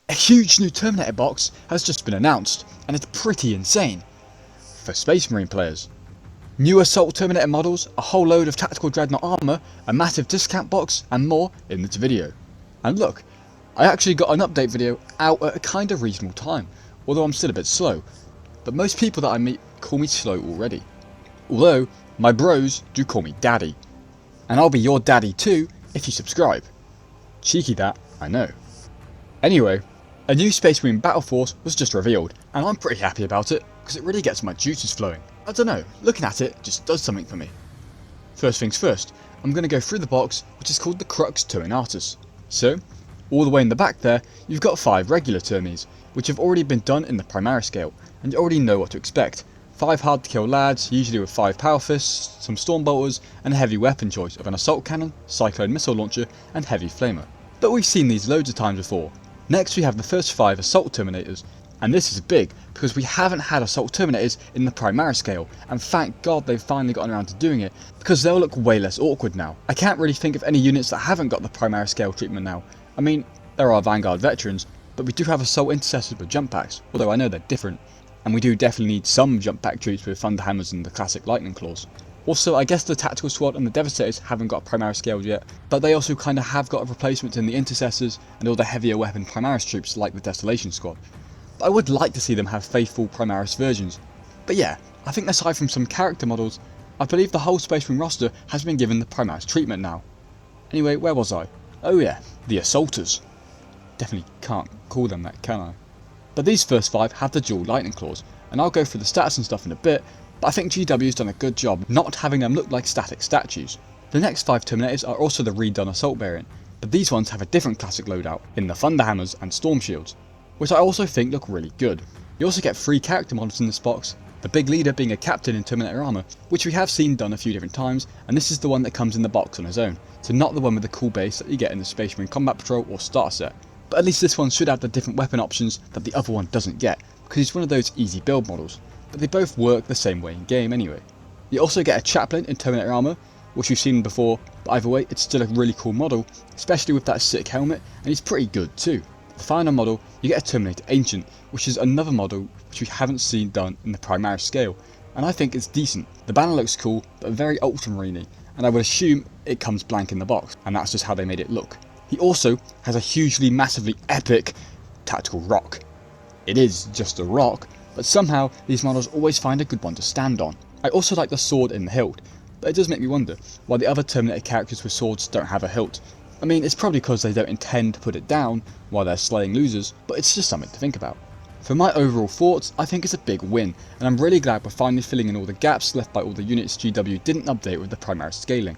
A huge new Terminator box has just been announced, and it's pretty insane. For Space Marine players. New Assault Terminator models, a whole load of tactical dreadnought armour, a massive discount box, and more in this video. And look, I actually got an update video out at a kind of reasonable time, although I'm still a bit slow. But most people that I meet call me slow already. Although, my bros do call me daddy. And I'll be your daddy too if you subscribe. Cheeky that, I know. Anyway, a new Space Marine battle force was just revealed, and I'm pretty happy about it, because it really gets my juices flowing. I don't know, looking at it just does something for me. First things first, I'm going to go through the box, which is called the Primaris Terminators. So, all the way in the back there, you've got 5 regular Termies, which have already been done in the Primaris scale, and you already know what to expect. 5 hard to kill lads, usually with 5 power fists, some storm bolters, and a heavy weapon choice of an assault cannon, cyclone missile launcher, and heavy flamer. But we've seen these loads of times before. Next we have the first 5 Assault Terminators, and this is big because we haven't had Assault Terminators in the Primaris scale, and thank God they've finally gotten around to doing it, because they'll look way less awkward now. I can't really think of any units that haven't got the Primaris scale treatment now. I mean, there are Vanguard veterans, but we do have Assault Intercessors with jump packs, although I know they're different, and we do definitely need some jump pack troops with Thunder Hammers and the classic Lightning Claws. Also, I guess the Tactical Squad and the Devastators haven't got Primaris scaled yet, but they also kind of have got a replacement in the Intercessors and all the heavier weapon Primaris troops like the Desolation Squad. But I would like to see them have faithful Primaris versions. But yeah, I think aside from some character models, I believe the whole Space Marine roster has been given the Primaris treatment now. Anyway, where was I? Oh yeah, the Assaulters. Definitely can't call them that, can I? But these first 5 have the dual Lightning Claws, and I'll go through the stats and stuff in a bit, but I think GW's done a good job not having them look like static statues. The next 5 Terminators are also the redone Assault variant, but these ones have a different classic loadout in the Thunder Hammers and Storm Shields, which I also think look really good. You also get 3 character models in this box, the big leader being a captain in Terminator armour, which we have seen done a few different times, and this is the one that comes in the box on his own, so not the one with the cool base that you get in the Space Marine Combat Patrol or Starter set. But at least this one should have the different weapon options that the other one doesn't get, because he's one of those easy build models, but they both work the same way in game anyway. You also get a chaplain in Terminator armour, which you've seen before, but either way it's still a really cool model, especially with that sick helmet, and he's pretty good too. The final model, you get a Terminator Ancient, which is another model which we haven't seen done in the Primaris scale, and I think it's decent. The banner looks cool, but very ultramarine-y, and I would assume it comes blank in the box, and that's just how they made it look. He also has a hugely, massively epic tactical rock. It is just a rock, but somehow these models always find a good one to stand on. I also like the sword in the hilt, but it does make me wonder why the other Terminator characters with swords don't have a hilt. I mean, it's probably because they don't intend to put it down while they're slaying losers, but it's just something to think about. For my overall thoughts, I think it's a big win, and I'm really glad we're finally filling in all the gaps left by all the units GW didn't update with the Primaris scaling.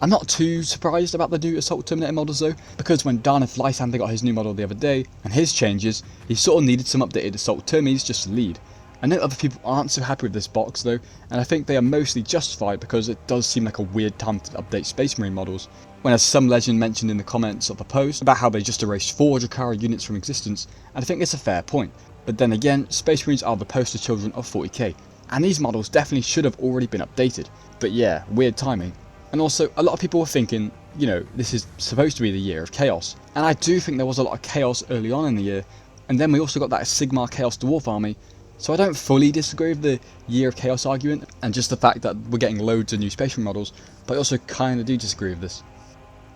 I'm not too surprised about the new Assault Terminator models though, because when Darnith Lysander got his new model the other day, and his changes, he sort of needed some updated Assault Termies just to lead. I know other people aren't so happy with this box though, and I think they are mostly justified because it does seem like a weird time to update Space Marine models, when as some legend mentioned in the comments of the post about how they just erased 4 Drakara units from existence, and I think it's a fair point. But then again, Space Marines are the poster children of 40k, and these models definitely should have already been updated. But yeah, weird timing. And also, a lot of people were thinking, you know, this is supposed to be the year of chaos. And I do think there was a lot of chaos early on in the year, and then we also got that Sigmar Chaos Dwarf army, so I don't fully disagree with the year of chaos argument, and just the fact that we're getting loads of new Space Marine models, but I also kinda do disagree with this.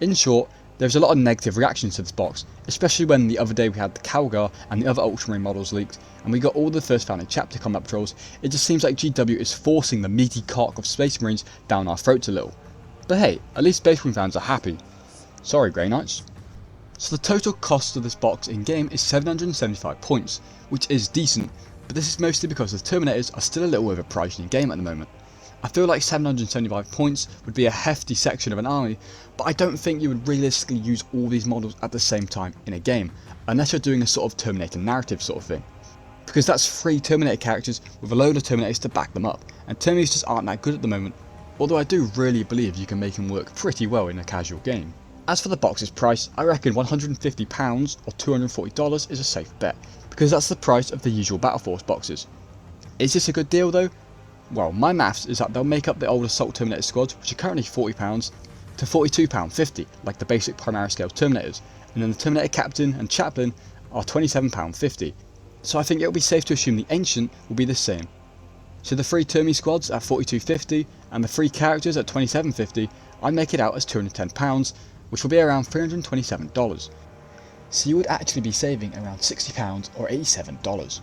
In short, there's a lot of negative reactions to this box, especially when the other day we had the Calgar and the other Ultramarine models leaked, and we got all the first founding chapter combat patrols. It just seems like GW is forcing the meaty cock of Space Marines down our throats a little. But hey, at least Space Marine fans are happy. Sorry, Grey Knights. So the total cost of this box in game is 775 points, which is decent, but this is mostly because the Terminators are still a little overpriced in game at the moment. I feel like 775 points would be a hefty section of an army, but I don't think you would realistically use all these models at the same time in a game, unless you're doing a sort of Terminator narrative sort of thing. Because that's 3 Terminator characters with a load of Terminators to back them up, and Terminators just aren't that good at the moment, although I do really believe you can make them work pretty well in a casual game. As for the box's price, I reckon £150 or $240 is a safe bet, because that's the price of the usual Battle Force boxes. Is this a good deal though? Well, my maths is that they'll make up the old Assault Terminator squads, which are currently £40, to £42.50, like the basic Primaris Scale Terminators, and then the Terminator Captain and Chaplain are £27.50, so I think it'll be safe to assume the Ancient will be the same. So the 3 Termi squads at £42.50 and the 3 characters at £27.50, I'd make it out as £210, which will be around $327. So you would actually be saving around £60 or $87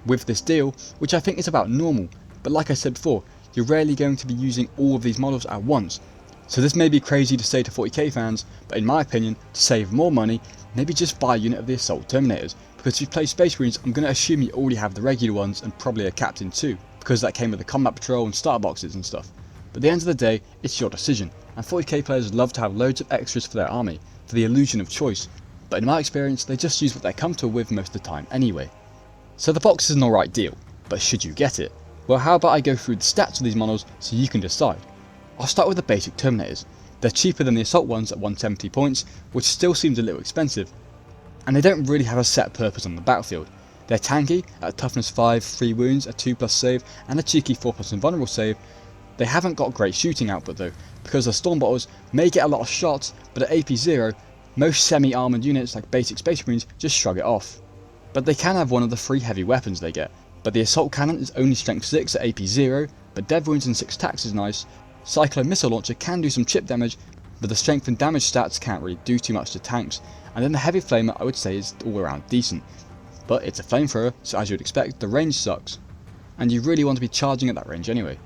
with this deal, which I think is about normal, but like I said before, you're rarely going to be using all of these models at once. So this may be crazy to say to 40k fans, but in my opinion, to save more money, maybe just buy a unit of the Assault Terminators, because if you play Space Marines, I'm going to assume you already have the regular ones and probably a captain too, because that came with the combat patrol and starter boxes and stuff. But at the end of the day, it's your decision, and 40k players love to have loads of extras for their army, for the illusion of choice, but in my experience, they just use what they're comfortable with most of the time anyway. So the box is an alright deal, but should you get it? Well, how about I go through the stats of these models so you can decide. I'll start with the basic Terminators. They're cheaper than the Assault ones at 170 points, which still seems a little expensive, and they don't really have a set purpose on the battlefield. They're tanky at toughness 5, 3 wounds, a 2+ save, and a cheeky 4+ invulnerable save. They haven't got great shooting output though, because the Stormbottles may get a lot of shots, but at AP 0, most semi-armoured units like basic Space Marines just shrug it off. But they can have one of the 3 heavy weapons they get, but the Assault Cannon is only strength 6 at AP 0, but dev wounds and 6 attacks is nice. Cyclone Missile Launcher can do some chip damage, but the strength and damage stats can't really do too much to tanks, and then the Heavy Flamer I would say is all around decent. But it's a flamethrower, so as you would expect, the range sucks, and you really want to be charging at that range anyway.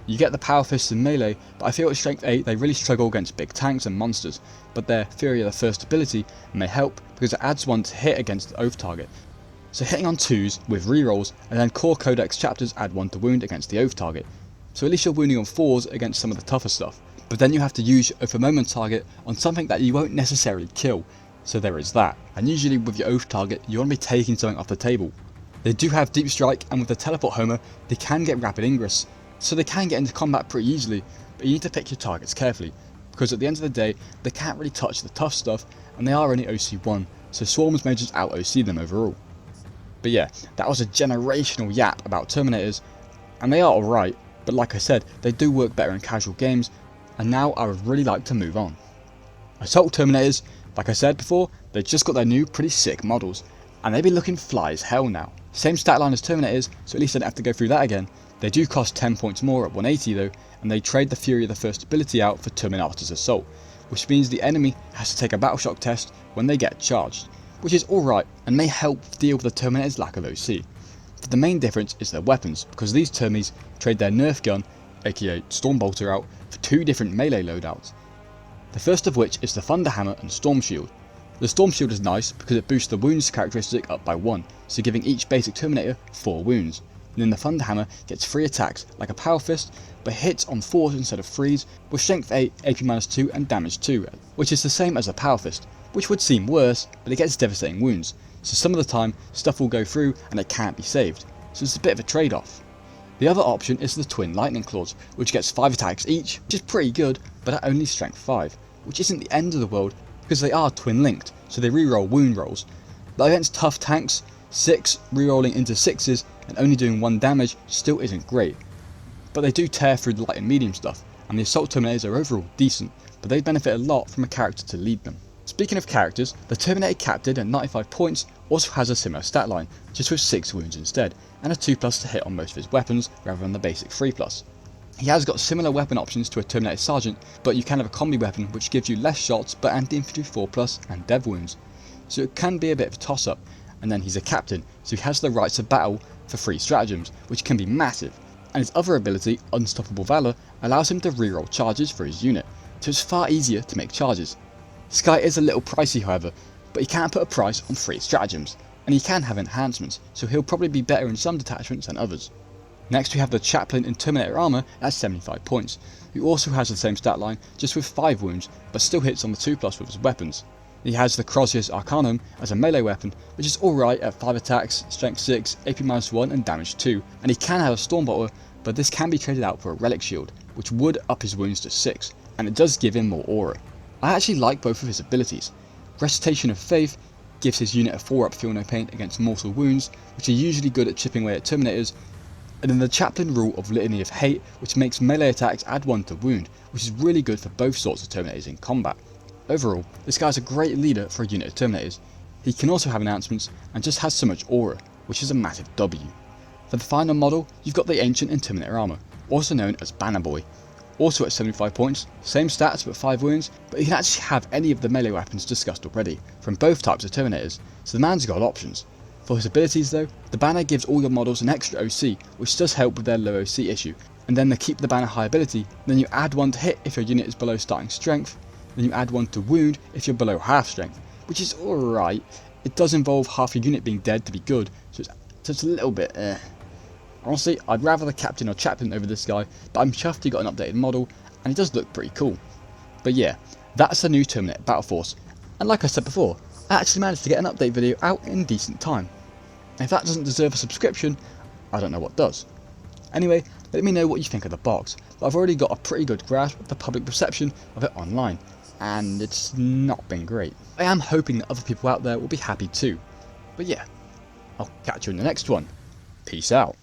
You get the Power Fists in melee, but I feel at strength 8 they really struggle against big tanks and monsters, but their Fury of the First ability may help because it adds 1 to hit against the Oath target. So hitting on 2s with rerolls, and then core codex chapters add 1 to wound against the Oath target. So at least you're wounding on 4s against some of the tougher stuff, but then you have to use your Oath of Moment target on something that you won't necessarily kill, so there is that, and usually with your Oath target you want to be taking something off the table. They do have Deep Strike, and with the Teleport Homer they can get Rapid Ingress, so they can get into combat pretty easily, but you need to pick your targets carefully, because at the end of the day they can't really touch the tough stuff, and they are only OC1, so Swarmers may just out OC them overall. But yeah, that was a generational yap about Terminators, and they are alright, but like I said, they do work better in casual games, and now I would really like to move on. Assault Terminators, like I said before, they've just got their new pretty sick models, and they be looking fly as hell now. Same stat line as Terminators, so at least I don't have to go through that again. They do cost 10 points more at 180 though, and they trade the Fury of the First ability out for Terminator's Assault, which means the enemy has to take a battle shock test when they get charged, which is alright and may help deal with the Terminator's lack of OC. But the main difference is their weapons, because these Termies trade their Nerf gun, aka Stormbolter, out for 2 different melee loadouts. The first of which is the Thunder Hammer and Storm Shield. The Storm Shield is nice because it boosts the wounds characteristic up by 1, so giving each basic Terminator 4 wounds. And then the Thunder Hammer gets 3 attacks like a Power Fist, but hits on 4s instead of 3s, with strength 8, AP-2 and damage 2, which is the same as a Power Fist, which would seem worse, but it gets devastating wounds, so some of the time stuff will go through and it can't be saved, so it's a bit of a trade-off. The other option is the Twin Lightning Claws, which gets 5 attacks each, which is pretty good, but at only strength 5, which isn't the end of the world because they are twin linked, so they reroll wound rolls. But against tough tanks, 6 rerolling into 6s and only doing 1 damage still isn't great. But they do tear through the light and medium stuff, and the Assault Terminators are overall decent, but they benefit a lot from a character to lead them. Speaking of characters, the Terminator Captain at 95 points also has a similar stat line, just with 6 wounds instead, and a 2+ to hit on most of his weapons rather than the basic 3+. He has got similar weapon options to a Terminator Sergeant, but you can have a combi weapon which gives you less shots but anti-infantry 4+ and dev wounds, so it can be a bit of a toss up. And then he's a captain, so he has the rights of battle for 3 stratagems, which can be massive, and his other ability, Unstoppable Valor, allows him to reroll charges for his unit, so it's far easier to make charges. This guy is a little pricey however, but he can put a price on 3 stratagems, and he can have enhancements, so he'll probably be better in some detachments than others. Next we have the Chaplain in Terminator Armor at 75 points, who also has the same stat line, just with 5 wounds, but still hits on the 2+ with his weapons. He has the Crozius Arcanum as a melee weapon, which is alright at 5 attacks, strength 6, AP-1 and damage 2, and he can have a Stormbolter, but this can be traded out for a Relic Shield, which would up his wounds to 6, and it does give him more aura. I actually like both of his abilities. Recitation of Faith gives his unit a 4-up Feel No Pain against mortal wounds, which are usually good at chipping away at Terminators, and then the Chaplain rule of Litany of Hate, which makes melee attacks add 1 to wound, which is really good for both sorts of Terminators in combat. Overall, this guy's a great leader for a unit of Terminators. he can also have announcements and just has so much aura, which is a massive W. For the final model, you've got the Ancient in Terminator armor, also known as Banner Boy. Also at 75 points, same stats but 5 wounds, but he can actually have any of the melee weapons discussed already, from both types of Terminators, so the man's got options. For his abilities though, the banner gives all your models an extra OC, which does help with their low OC issue, and then they keep the banner high ability, then you add 1 to hit if your unit is below starting strength, then you add 1 to wound if you're below half strength, which is alright. It does involve half your unit being dead to be good, so it's a little bit Honestly, I'd rather the captain or chaplain over this guy, but I'm chuffed he got an updated model, and it does look pretty cool. But yeah, that's the new Terminator Battle Force, and like I said before, I actually managed to get an update video out in decent time. And if that doesn't deserve a subscription, I don't know what does. Anyway, let me know what you think of the box. I've already got a pretty good grasp of the public perception of it online, and it's not been great. I am hoping that other people out there will be happy too. But yeah, I'll catch you in the next one. Peace out.